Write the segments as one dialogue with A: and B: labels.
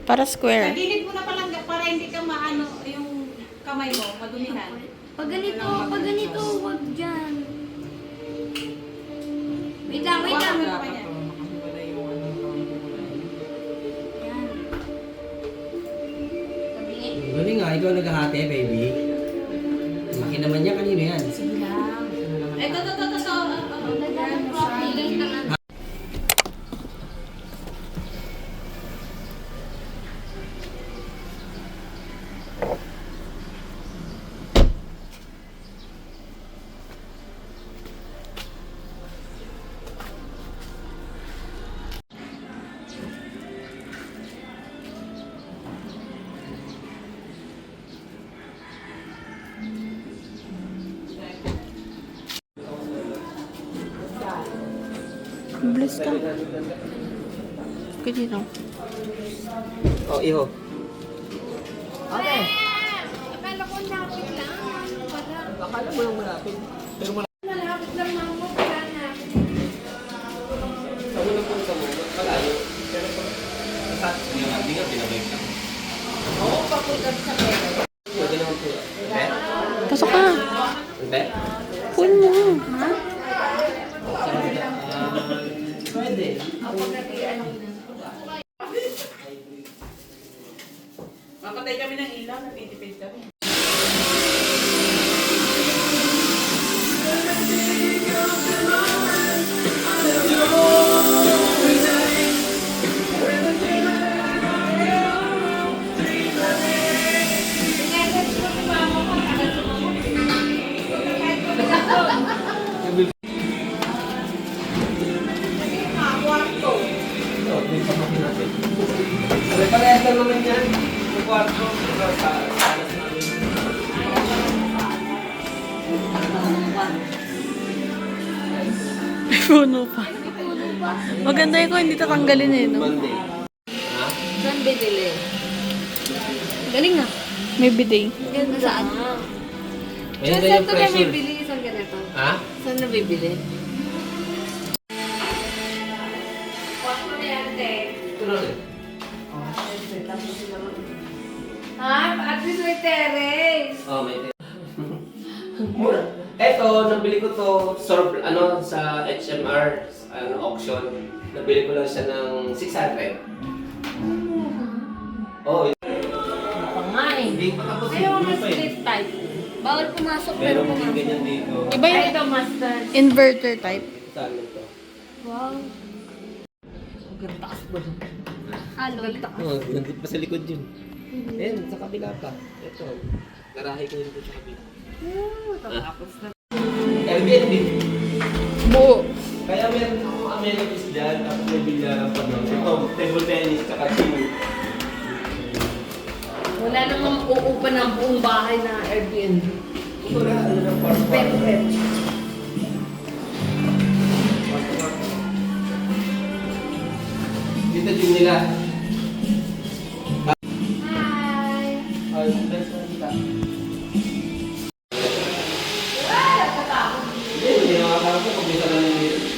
A: Para square.
B: Tagilid mo na palang para hindi ka maano yung kamay mo, madumihan.
C: Pag ganito, wag dyan. Wait lang.
B: Yan.
D: Galing nga, ikaw naghahati, baby. Laki naman niya, kanino yan?
B: Sige lang. Ito.
A: Bless ka. Okay, dito.
D: Oh, iho.
B: Okay.
C: Akala ko napit lang. Ano pala?
D: Akala mo lang malapit. Pero
C: Malapit lang naman mo. Wala na.
D: sa muna po sa muna, malayo. Pero pag hindi nga binabalik lang.
B: Oo, papunta sa pera.
D: Pwede naman po. Hindi?
A: Pasok ka.
D: Hindi?
A: Pull mo.
C: Ha?
D: Pwede.
B: Makatay kami ng ilaw, natitipid kami.
D: Parehas lang naman yan. Yung kwarto.
A: Puno pa. Maganda yun kung hindi tatanggalin eh, no?
D: Monday. Ha?
B: Saan binili?
C: Galing na.
A: May bidet.
C: Ganda saan?
D: Ayun na
C: Saan
D: yung
C: to na
D: pressure.
C: bibili? Saan ganito?
D: Ha?
C: Saan na bibili?
D: Ito na rin.
C: At least may terrace.
D: Oh, may mura. Eto, nabili ko to sa HMR auction. Nabili ko lang siya ng 600. Oh,
C: Pangain.
D: hindi pa tapos
C: Ayaw
D: yung
C: mo
D: pa eh.
C: split type. Bawal pumasok pero
D: Meron din
C: pumasok.
D: ganyan dito.
A: Iba yung
C: Ito master.
A: inverter type.
D: Saan to?
C: Wow. Halo.
D: Oh, nandito pa sa likod yun. Ayan, sa kabila pa. Ito, garahe ko dito sa kabila.
B: Tapos na.
D: Airbnb.
A: Buo.
D: Kaya meron akong amenities dyan, tapos may bilyaran pa doon. Ito, table tennis, tsaka gym.
C: Wala namang uupa ng buong bahay na Airbnb.
D: Wala, ano na, parang
C: Pet.
D: dito din nila.
C: Hi!
D: Ay, best friend ka. Hindi nakakarating ko pag may salamin dito.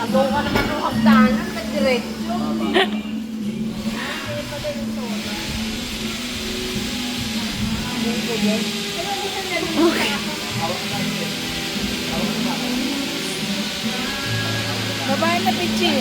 C: Tabaw ka naman ng hagdanan, nag-diretso.
A: Babae na pichi.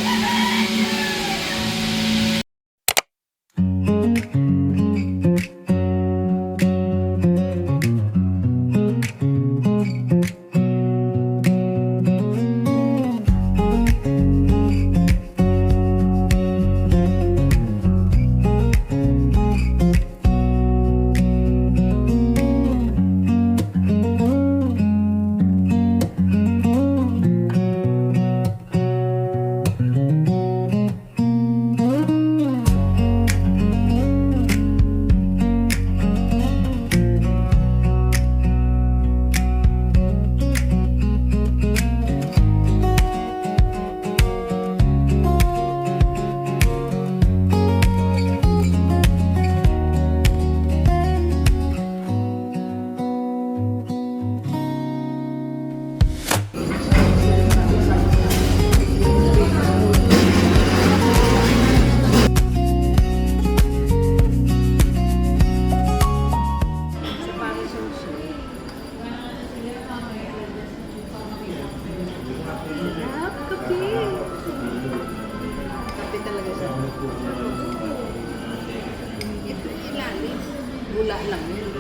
C: Bula lang yun.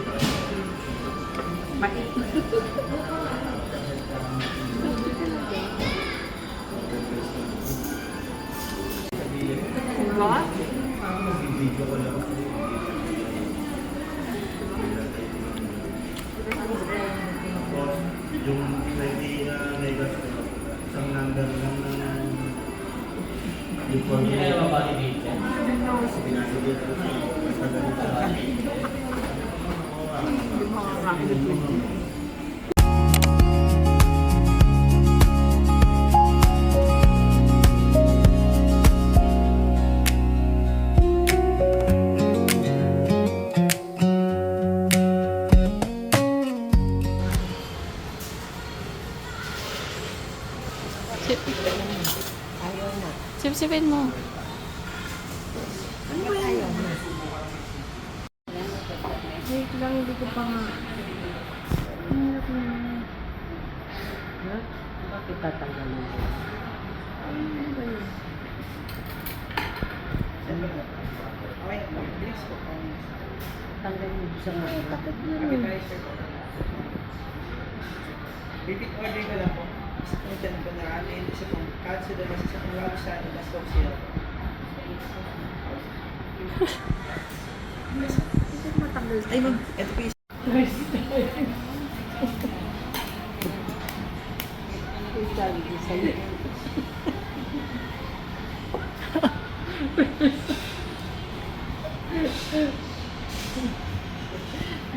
C: Mait. Diba?
E: Yung 20 na megas, isang number lang ng yung formula. Pinasagay ko siya.
A: Sip-sipin mo. Wait lang, hindi ko pa nga. Ang hirap naman.
C: Bakit tatanggalin mo?
A: Ano ba yun?
C: Tanggalin mo sa mga
A: Takot na rin.
F: Repeat order ko lang po. Isa pong dyan po na atin. Isa pong katsu na mas isa pong wabsa na mas coke syrup. Ay, mag, ito po yung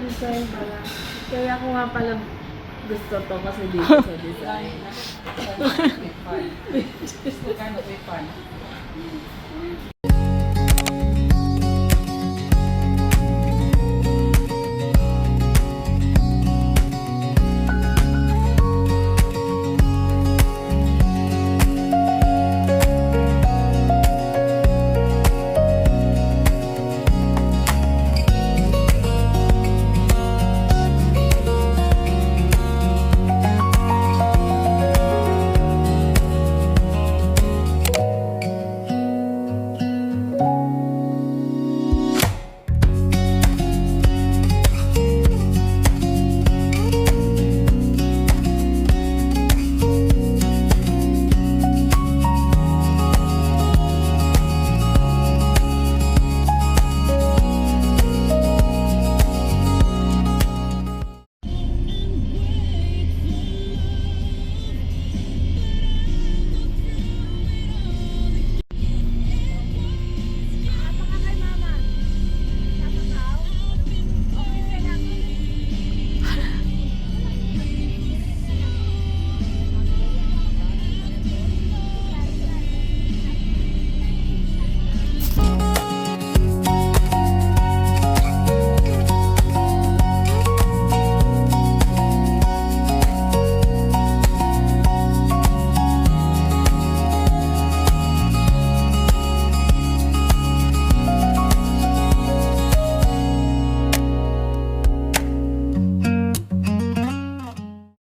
A: Design pala. Kaya ko nga pala gusto to kasi dito sa design.
F: Gusto ka na,